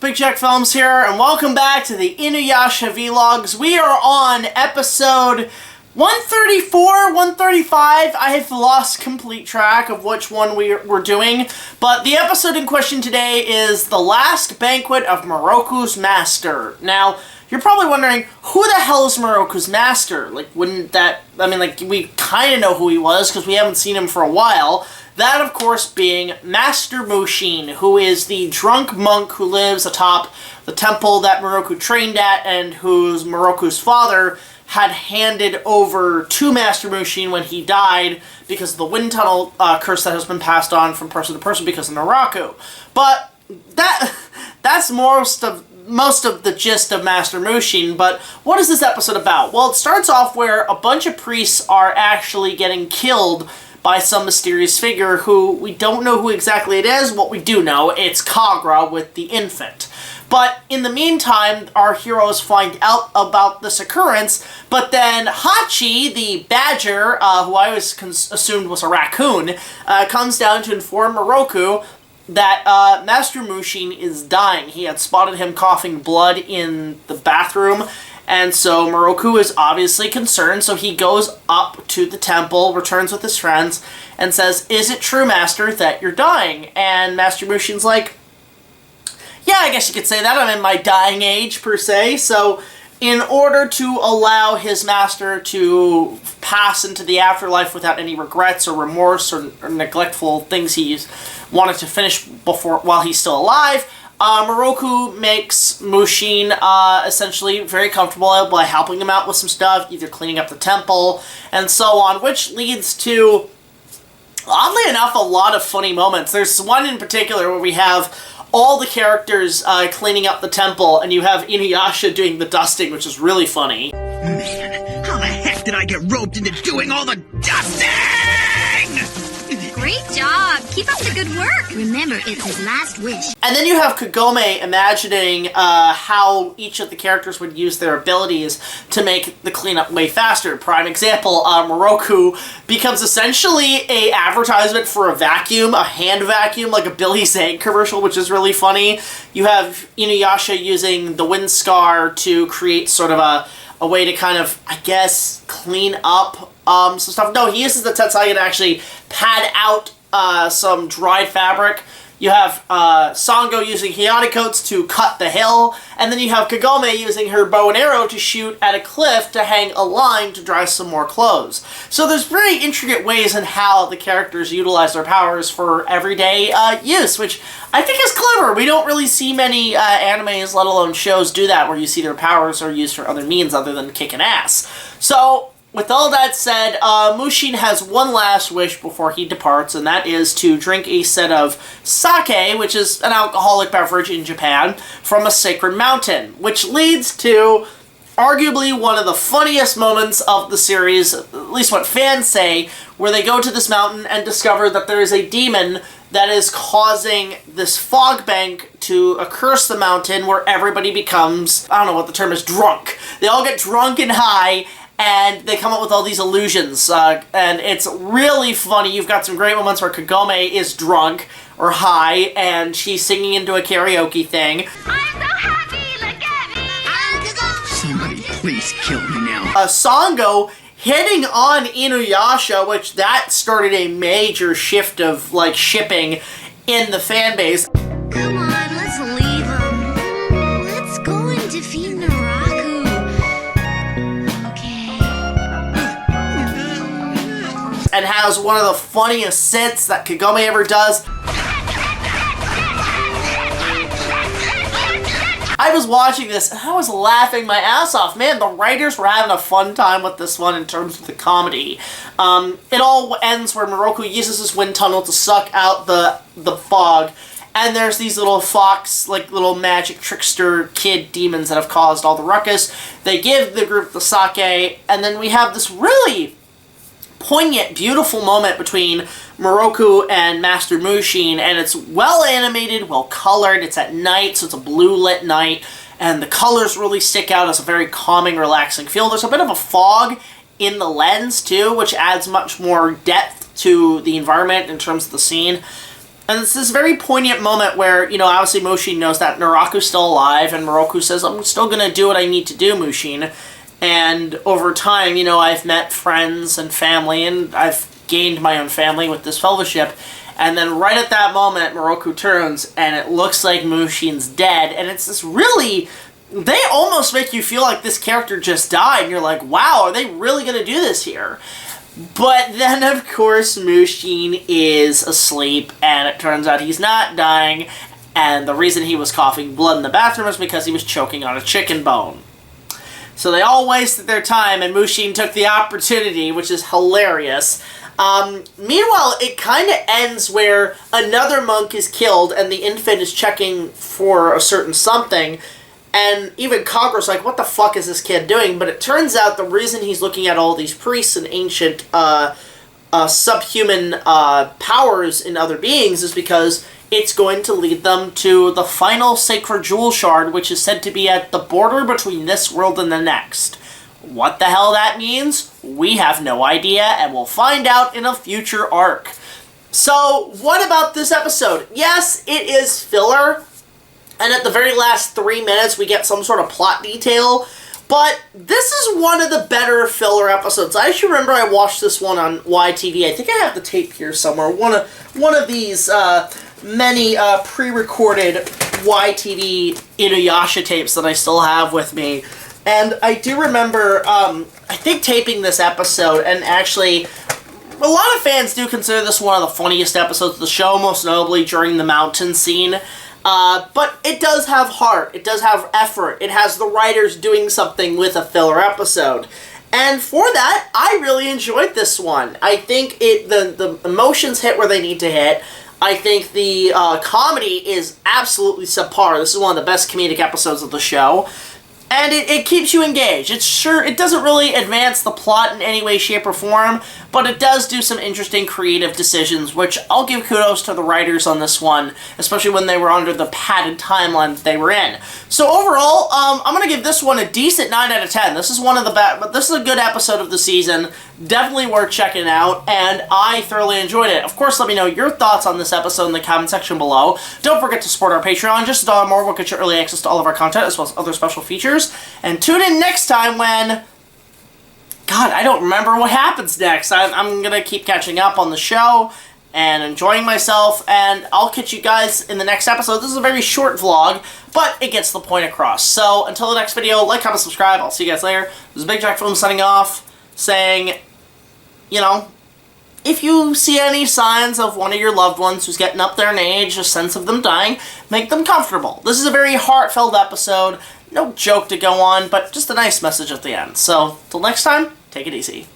Big Jack Films here, and welcome back to the Inuyasha Vlogs. We are on episode 134, 135. I have lost complete track of which one we're doing, but the episode in question today is The Last Banquet of Miroku's Master. Now, you're probably wondering, who the hell is Miroku's master? Like, wouldn't that... I mean, like, we kind of know who he was, because we haven't seen him for a while. That, of course, being Master Mushin, who is the drunk monk who lives atop the temple that Miroku trained at, and whose Miroku's father had handed over to Master Mushin when he died because of the wind tunnel curse that has been passed on from person to person because of Naraku. But that's most of the gist of Master Mushin. But what is this episode about? Well, it starts off where a bunch of priests are actually getting killed by some mysterious figure who we don't know who exactly it is. What we do know, it's Kagura with the infant. But in the meantime, our heroes find out about this occurrence, but then Hachi, the badger, who I always assumed was a raccoon, comes down to inform Miroku that Master Mushin is dying. He had spotted him coughing blood in the bathroom, and so Miroku is obviously concerned, so he goes up to the temple, returns with his friends, and says, "Is it true, Master, that you're dying?" And Master Mushin's like, "Yeah, I guess you could say that. I'm in my dying age, per se." So, in order to allow his master to pass into the afterlife without any regrets or remorse or neglectful things he's wanted to finish while he's still alive, Miroku makes Mushin essentially very comfortable by helping him out with some stuff, either cleaning up the temple and so on, which leads to, oddly enough, a lot of funny moments. There's one in particular where we have all the characters cleaning up the temple, and you have Inuyasha doing the dusting, which is really funny. Man, how the heck did I get roped into doing all the dusting? Great job! Keep up the good work! Remember, it's his last wish. And then you have Kagome imagining how each of the characters would use their abilities to make the cleanup way faster. Prime example, Miroku becomes essentially a advertisement for a vacuum, a hand vacuum, like a Billy Zane commercial, which is really funny. You have Inuyasha using the wind scar to create sort of a way to kind of, I guess, clean up some stuff. No, he uses the Tetsaiga to actually pad out some dried fabric. You have Sango using Hiyari coats to cut the hill, and then you have Kagome using her bow and arrow to shoot at a cliff to hang a line to dry some more clothes. So there's very intricate ways in how the characters utilize their powers for everyday use, which I think is clever. We don't really see many animes, let alone shows, do that, where you see their powers are used for other means other than kicking ass. So, with all that said, Mushin has one last wish before he departs, and that is to drink a set of sake, which is an alcoholic beverage in Japan, from a sacred mountain, which leads to arguably one of the funniest moments of the series, at least what fans say, where they go to this mountain and discover that there is a demon that is causing this fog bank to curse the mountain, where everybody becomes, I don't know what the term is, drunk. They all get drunk and high, and they come up with all these illusions, and it's really funny. You've got some great moments where Kagome is drunk or high, and she's singing into a karaoke thing. I'm so happy! Look at me! I'm Kagome! Somebody please kill me now. Sango hitting on Inuyasha, which that started a major shift of, like, shipping in the fan base. Come on, let's leave him. Let's go and defeat Naraku. Okay. And has one of the funniest sits that Kagome ever does. I was watching this and I was laughing my ass off. Man, the writers were having a fun time with this one in terms of the comedy. It all ends where Miroku uses his wind tunnel to suck out the fog, and there's these little fox, like little magic trickster kid demons that have caused all the ruckus. They give the group the sake, and then we have this really poignant, beautiful moment between Miroku and Master Mushin, and it's well animated, well colored. It's at night, so it's a blue lit night, and the colors really stick out as a very calming, relaxing feel. There's a bit of a fog in the lens too, which adds much more depth to the environment in terms of the scene. And it's this very poignant moment where, you know, obviously Mushin knows that Naraku's still alive, and Moroku says, I'm still gonna do what I need to do, Mushin. And over time, you know, I've met friends and family, and I've gained my own family with this fellowship. And then right at that moment, Moroku turns, and it looks like Mushin's dead. And it's this really... They almost make you feel like this character just died, and you're like, wow, are they really going to do this here? But then, of course, Mushin is asleep, and it turns out he's not dying, and the reason he was coughing blood in the bathroom is because he was choking on a chicken bone. So they all wasted their time, and Mushin took the opportunity, which is hilarious. Meanwhile, it kind of ends where another monk is killed, and the infant is checking for a certain something, and even Kagura's like, what the fuck is this kid doing? But it turns out the reason he's looking at all these priests and ancient subhuman powers in other beings is because it's going to lead them to the final sacred jewel shard, which is said to be at the border between this world and the next. What the hell that means? We have no idea, and we'll find out in a future arc. So, what about this episode? Yes, it is filler, and at the very last 3 minutes we get some sort of plot detail, but this is one of the better filler episodes. I actually remember I watched this one on YTV. I think I have the tape here somewhere. One of these many pre-recorded YTV Inuyasha tapes that I still have with me. And I do remember, I think, taping this episode, and actually, a lot of fans do consider this one of the funniest episodes of the show, most notably during the mountain scene. But it does have heart, it does have effort, it has the writers doing something with a filler episode. And for that, I really enjoyed this one. I think the emotions hit where they need to hit. I think the comedy is absolutely subpar. This is one of the best comedic episodes of the show. And it keeps you engaged. It doesn't really advance the plot in any way, shape, or form, but it does do some interesting creative decisions, which I'll give kudos to the writers on this one, especially when they were under the padded timeline that they were in. So overall, I'm going to give this one a decent 9 out of 10. This is one of the best, but this is a good episode of the season. Definitely worth checking out, and I thoroughly enjoyed it. Of course, let me know your thoughts on this episode in the comment section below. Don't forget to support our Patreon. Just $1 more will get you early access to all of our content, as well as other special features. And tune in next time when... God, I don't remember what happens next. I'm going to keep catching up on the show and enjoying myself, and I'll catch you guys in the next episode. This is a very short vlog, but it gets the point across. So, until the next video, like, comment, subscribe. I'll see you guys later. This is Big Jack Film signing off, saying, you know, if you see any signs of one of your loved ones who's getting up there in age, a sense of them dying, make them comfortable. This is a very heartfelt episode. No joke to go on, but just a nice message at the end. So, till next time, take it easy.